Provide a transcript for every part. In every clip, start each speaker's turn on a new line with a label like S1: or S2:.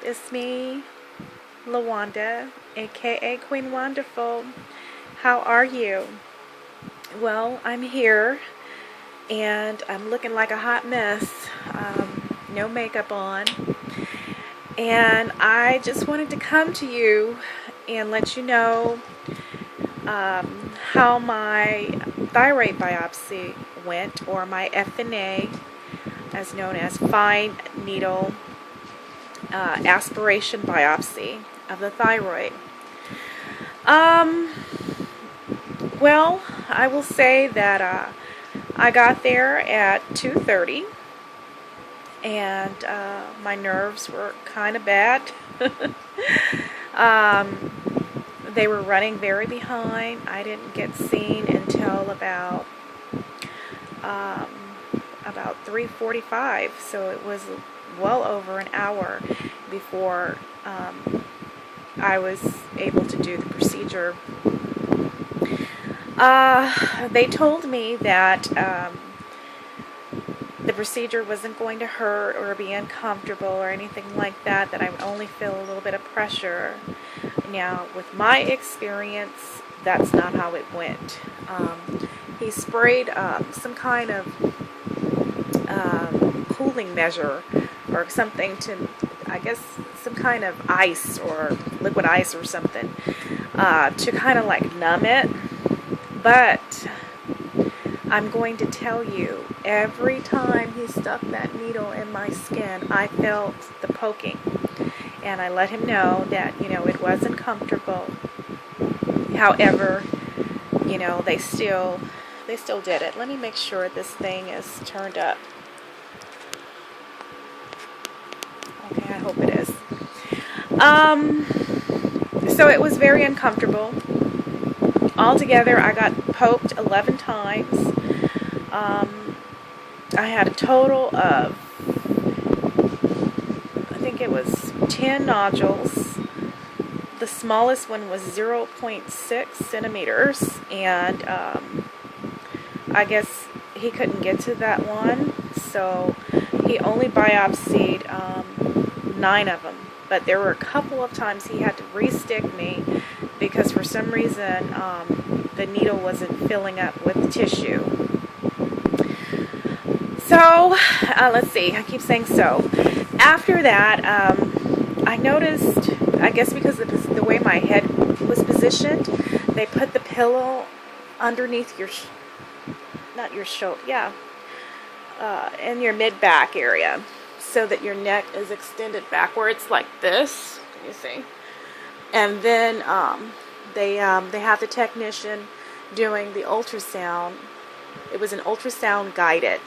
S1: It's me, LaWanda, aka Queen Wonderful. How are you? Well, I'm here and I'm looking like a hot mess. No makeup on. And I just wanted to come to you and let you know how my thyroid biopsy went, or my FNA, as known as fine needle aspiration biopsy of the thyroid. Well, I will say that I got there at 2:30, and my nerves were kind of bad. They were running very behind. I didn't get seen until about 3:45, so it was well over an hour before I was able to do the procedure. They told me that the procedure wasn't going to hurt or be uncomfortable or anything like that, that I would only feel a little bit of pressure. Now, with my experience, that's not how it went. He sprayed some kind of cooling measure or something to, I guess, some kind of ice or liquid ice or something to kind of like numb it. But I'm going to tell you, every time he stuck that needle in my skin, I felt the poking. And I let him know that, it wasn't comfortable. However, they still did it. Let me make sure this thing is turned up. Okay, I hope it is. So it was very uncomfortable. Altogether, I got poked 11 times. I had a total of, I think it was 10 nodules. The smallest one was 0.6 centimeters, and I guess he couldn't get to that one, so he only biopsied 9 of them. But there were a couple of times he had to re-stick me because for some reason the needle wasn't filling up with tissue. So, let's see, I keep saying so. After that, I noticed, I guess because of the way my head was positioned, they put the pillow underneath your, not your shoulder, in your mid-back area, so that your neck is extended backwards like this. Can you see? And then they have the technician doing the ultrasound. It was an ultrasound guided.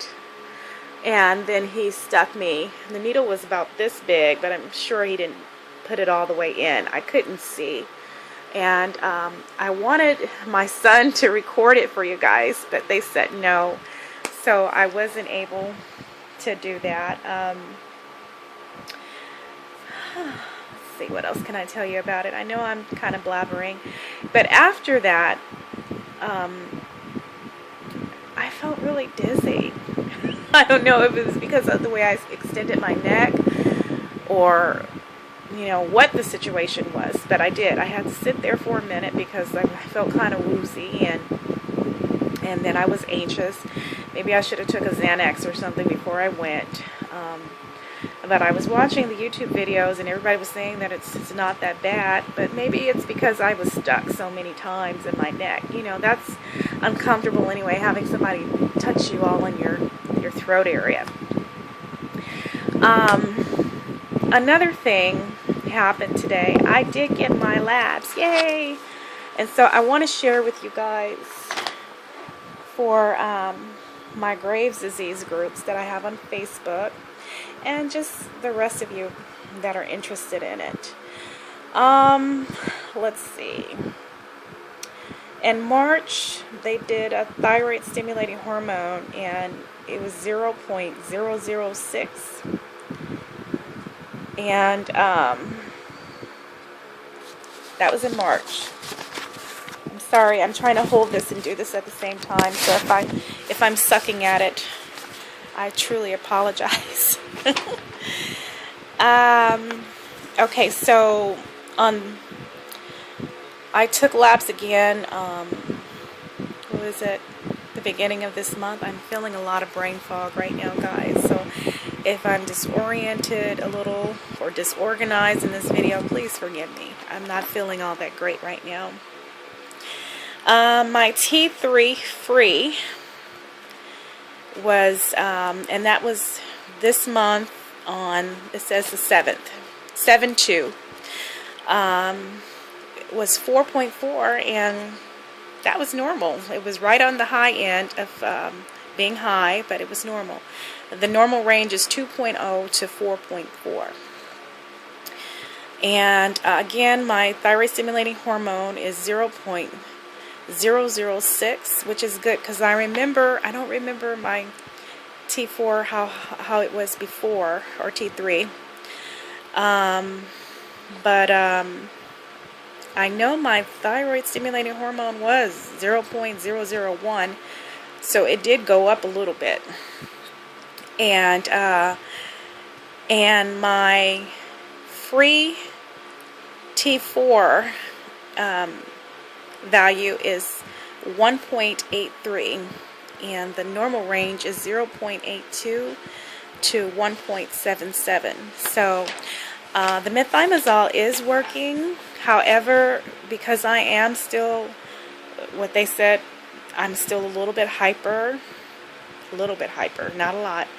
S1: And then he stuck me. The needle was about this big, but I'm sure he didn't put it all the way in. I couldn't see. And I wanted my son to record it for you guys, but they said no. So I wasn't able to do that. Let's see, what else can I tell you about it? I know I'm kind of blabbering. But after that, I felt really dizzy. I don't know if it was because of the way I extended my neck or, what the situation was. But I did. I had to sit there for a minute because I felt kind of woozy, and then I was anxious. Maybe I should have took a Xanax or something before I went. But I was watching the YouTube videos and everybody was saying that it's not that bad, but maybe it's because I was stuck so many times in my neck. That's uncomfortable anyway, having somebody touch you all in your throat area. Another thing happened today. I did get my labs. Yay! And so I want to share with you guys for my Graves' disease groups that I have on Facebook, and just the rest of you that are interested in it. Let's see. In March, they did a thyroid stimulating hormone, and it was 0.006. And that was in March. I'm sorry, I'm trying to hold this and do this at the same time, so if I'm sucking at it, I truly apologize. Okay, so on I took labs again. What was it? The beginning of this month. I'm feeling a lot of brain fog right now, guys. So if I'm disoriented a little or disorganized in this video, please forgive me. I'm not feeling all that great right now. My T3 free was, and that was this month on, it says the 7th, 7/2. Was 4.4, and that was normal. It was right on the high end of being high, but it was normal. The normal range is 2.0 to 4.4. And again, my thyroid stimulating hormone is 0.006, which is good because I don't remember my T4 how it was before, or T3. But I know my thyroid stimulating hormone was 0.001, so it did go up a little bit. And my free T4 value is 1.83, and the normal range is 0.82 to 1.77. So the methimazole is working. However, because I am still, what they said, I'm still a little bit hyper, not a lot.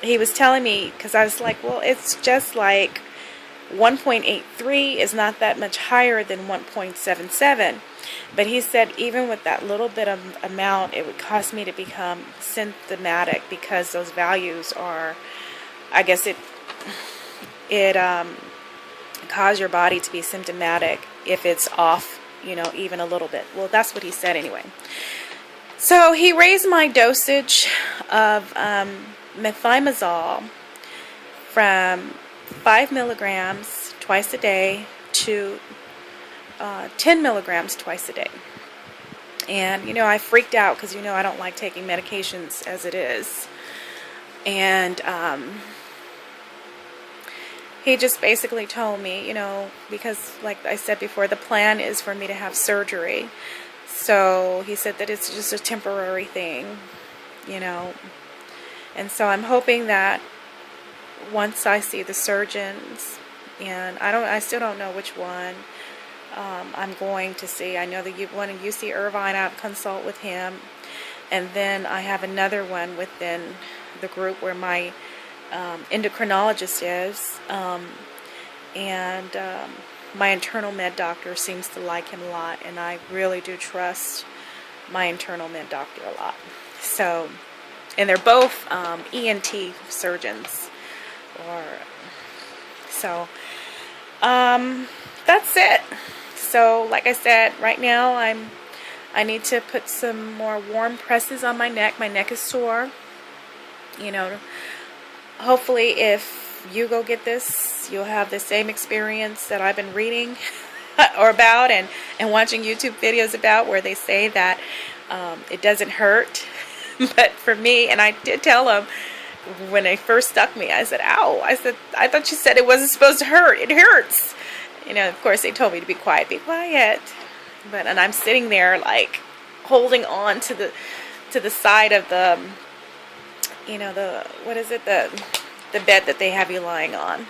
S1: He was telling me, because I was like, well, it's just like 1.83 is not that much higher than 1.77. But he said even with that little bit of amount, it would cause me to become symptomatic, because those values are, I guess it cause your body to be symptomatic if it's off, even a little bit. Well, that's what he said anyway. So he raised my dosage of methimazole from 5 milligrams twice a day to 10 milligrams twice a day. And I freaked out because I don't like taking medications as it is. And he just basically told me, because like I said before, the plan is for me to have surgery. So he said that it's just a temporary thing, And so I'm hoping that once I see the surgeons, and I still don't know which one I'm going to see. I know the one in UC Irvine, I'll consult with him. And then I have another one within the group where my endocrinologist is, and my internal med doctor seems to like him a lot, and I really do trust my internal med doctor a lot. So, and they're both ENT surgeons, that's it. So, like I said, right now I need to put some more warm presses on my neck. My neck is sore. Hopefully if you go get this, you'll have the same experience that I've been reading or about and watching YouTube videos about, where they say that it doesn't hurt. But for me, and I did tell them when they first stuck me, I said, ow. I said, I thought you said it wasn't supposed to hurt. It hurts. Of course they told me to be quiet. And I'm sitting there like holding on to the side of the, what is it, the bed that they have you lying on.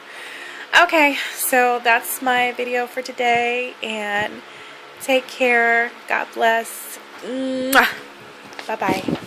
S1: Okay, so that's my video for today, and take care. God bless. Mwah. Bye-bye.